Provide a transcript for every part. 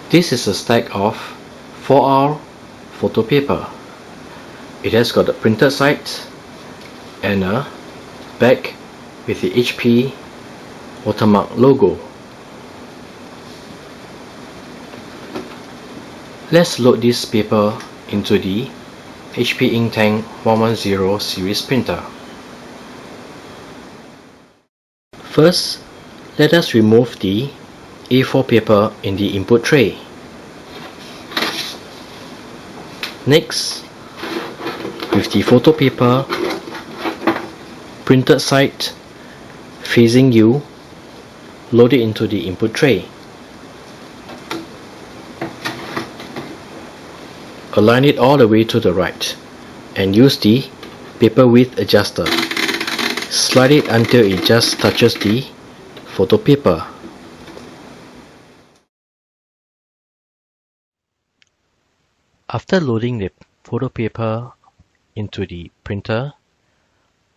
This is a stack of 4R photo paper. It has got a printed side and a back with the HP watermark logo. Let's load this paper into the HP Inktank 110 series printer. First, let us remove the A4 paper in the input tray. Next, with the photo paper printed side facing you, load it into the input tray. Align it all the way to the right and use the paper width adjuster. Slide it until it just touches the photo paper. After loading the photo paper into the printer,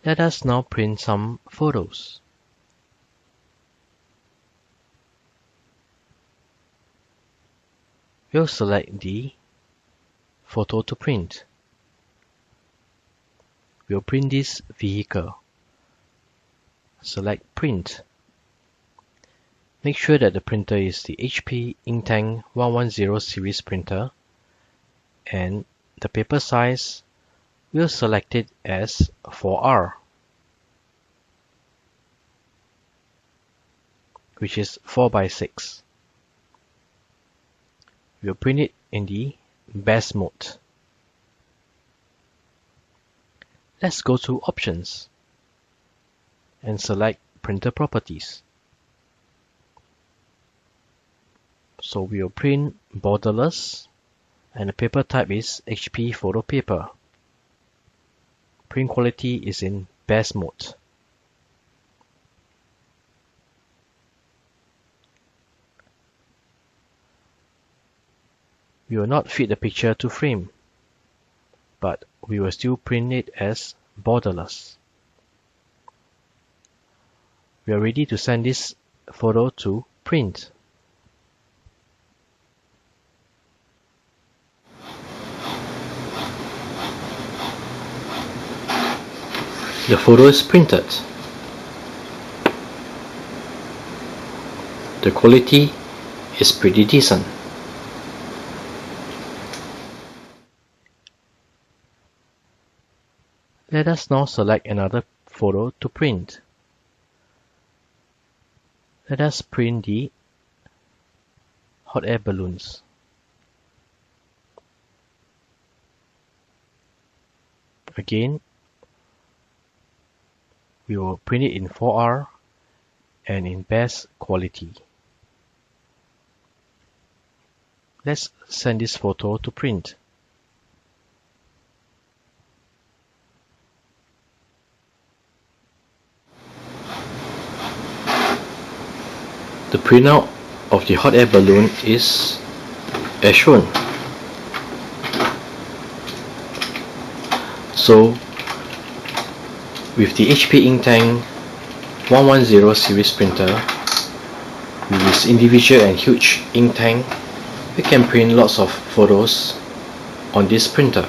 let us now print some photos. We'll select the photo to print. We'll print this vehicle. Select print. Make sure that the printer is the HP Inktank 110 series printer, and the paper size, we'll select it as 4R, which is 4x6. We'll print it in the best mode. Let's go to Options and select Printer Properties. So we'll print Borderless and the paper type is HP photo paper. Print quality is in best mode. We will not fit the picture to frame, but we will still print it as borderless. We are ready to send this photo to print. The photo is printed. The quality is pretty decent. Let us now select another photo to print. Let us print the hot air balloons. Again, we will print it in 4R and in best quality. Let's send this photo to print. The printout of the hot air balloon is as shown. So, with the HP Inktank 110 series printer, with its individual and huge ink tank, we can print lots of photos on this printer.